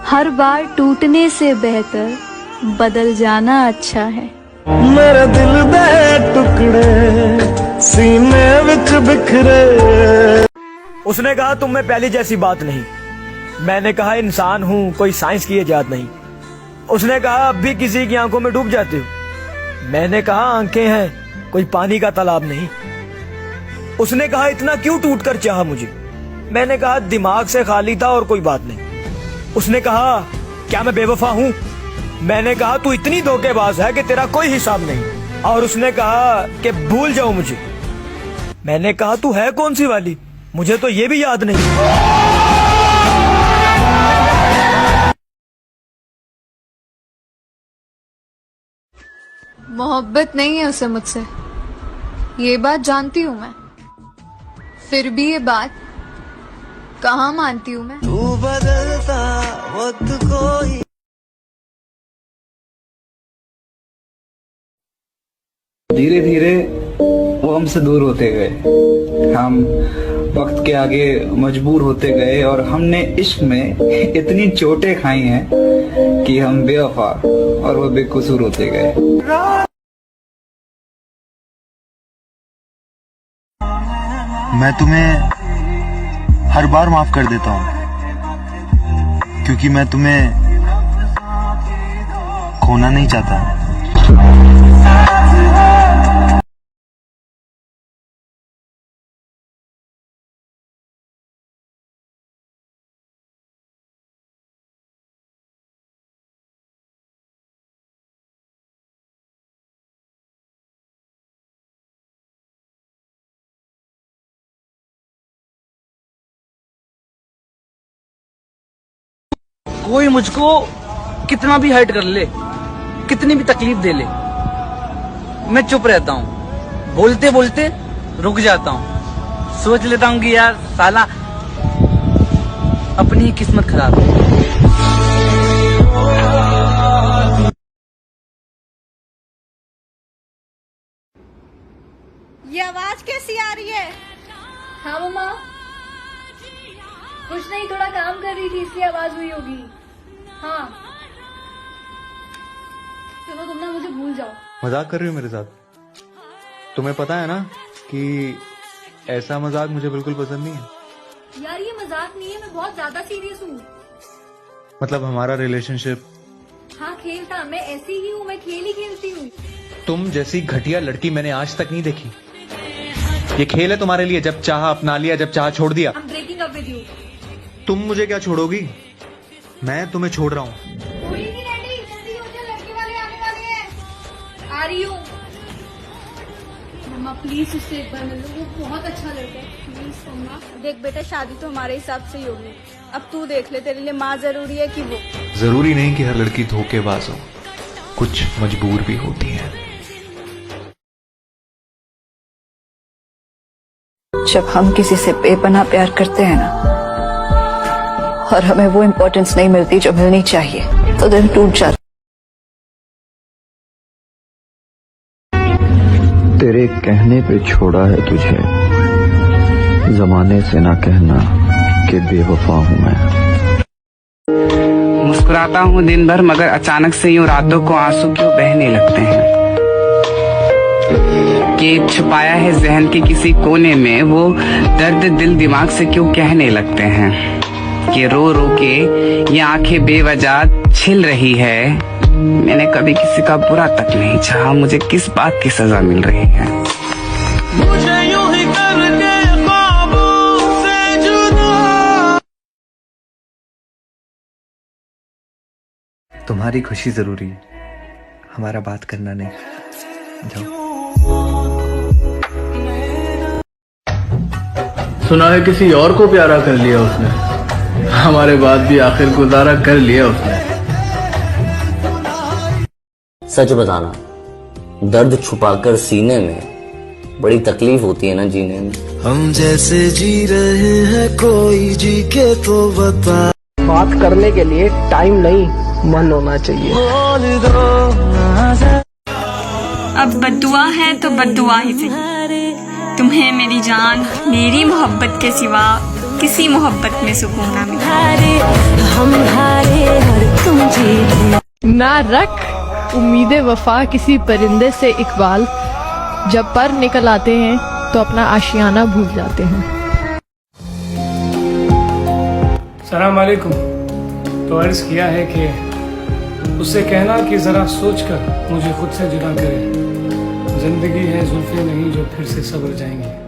हर बार टूटने से बेहतर बदल जाना अच्छा है। मेरा दिल दे टुकड़े सीने विच बिखरे। उसने कहा तुम में पहली जैसी बात नहीं। मैंने कहा इंसान हूँ, कोई साइंस की इजाद नहीं। उसने कहा अब भी किसी की आंखों में डूब जाते हो। मैंने कहा आंखें हैं, कोई पानी का तालाब नहीं। उसने कहा इतना क्यों टूट कर चाहा मुझे। मैंने कहा दिमाग से खाली था और कोई बात नहीं। उसने कहा क्या मैं बेवफा हूँ। मैंने कहा तू इतनी धोखेबाज है कि तेरा कोई हिसाब नहीं। और उसने कहा कि भूल जाओ मुझे। मैंने कहा तू है कौन सी वाली, मुझे तो ये भी याद नहीं। मोहब्बत नहीं है उसे मुझसे, ये बात जानती हूँ मैं। फिर भी ये बात कहाँ मानती हूँ मैं। तू बदलता वक्त कोई। धीरे धीरे वो हमसे दूर होते गए। हम वक्त के आगे मजबूर होते गए और हमने इश्क में इतनी चोटें खाई हैं कि हम बेवफा और वो बेकसूर होते गए। मैं तुम्हें हर बार माफ कर देता हूँ क्योंकि मैं तुम्हें खोना नहीं चाहता। कोई मुझको कितना भी हर्ट कर ले, कितनी भी तकलीफ दे ले, मैं चुप रहता हूँ। बोलते बोलते रुक जाता हूँ। सोच लेता हूँ कि यार साला अपनी ही किस्मत खराब है। ये आवाज कैसी आ रही है? हाँ मम्मा, कुछ नहीं, थोड़ा काम कर रही थी इसलिए आवाज हुई होगी। हाँ चलो तुम ना मुझे भूल जाओ। मजाक कर रही हो मेरे साथ? तुम्हें पता है ना कि ऐसा मजाक मुझे बिल्कुल पसंद नहीं है। यार ये मजाक नहीं है, मैं बहुत ज्यादा सीरियस हूँ। मतलब हमारा रिलेशनशिप। हाँ खेल था, मैं ऐसी ही हूँ, मैं खेल ही खेलती हूँ। तुम जैसी घटिया लड़की मैंने आज तक नहीं देखी। ये खेल है तुम्हारे लिए, जब चाहा अपना लिया, जब चाहा छोड़ दिया। I'm breaking up with you। तुम मुझे क्या छोड़ोगी? मैं तुम्हें छोड़ रहा हूँ। पूरी नहीं रेडी, जल्दी हो जा, लड़के वाले आने वाले हैं। आ रही हूँ। मम्मा प्लीज उससे एक बार मिल लो, वो बहुत अच्छा लड़का है, प्लीज मम्मा। देख बेटा, शादी तो हमारे हिसाब से ही होगी। अब तू देख ले, तेरे लिए माँ जरूरी है कि वो? जरूरी नहीं कि हर लड़की धोखेबाज हो, कुछ मजबूर भी होती है। जब हम किसी से बेपनाह प्यार करते हैं ना और हमें वो इम्पोर्टेंस नहीं मिलती जो मिलनी चाहिए, तो दिल टूट जाता। तेरे कहने पे छोड़ा है तुझे, जमाने से ना कहना कि बेवफा हूँ मैं। मुस्कुराता हूँ दिन भर, मगर अचानक से यूं रातों को आंसू क्यों बहने लगते हैं। कि छुपाया है जहन के किसी कोने में, वो दर्द दिल दिमाग से क्यों कहने लगते हैं। कि रो रो के ये आंखें बेवजह छिल रही है। मैंने कभी किसी का बुरा तक नहीं चाहा, मुझे किस बात की सजा मिल रही है। मुझे यूं ही करके ख्वाबों से जुदा। तुम्हारी खुशी जरूरी है, हमारा बात करना नहीं। जाओ। सुना है किसी और को प्यारा कर लिया उसने, हमारे बाद भी आखिर गुजारा कर लिया उसने। सच बताना, दर्द छुपाकर सीने में बड़ी तकलीफ होती है ना जीने में। हम जैसे जी रहे हैं कोई जी के तो बता। बात करने के लिए टाइम नहीं, मन होना चाहिए। बोल दो अब बद्दुआ है तो बद्दुआ ही सही। तुम्हें मेरी जान, मेरी मोहब्बत के सिवा किसी मोहब्बत में सुकून ना मिला। ना रख उम्मीदें वफा किसी परिंदे से इकबाल, जब पर निकल आते हैं तो अपना आशियाना भूल जाते हैं। सलाम वालेकुम। तो अर्ज किया है कि उससे कहना कि ज़रा सोच कर मुझे खुद से जुदा करे, जिंदगी है जुल्फे नहीं जो फिर से सवर जाएंगी।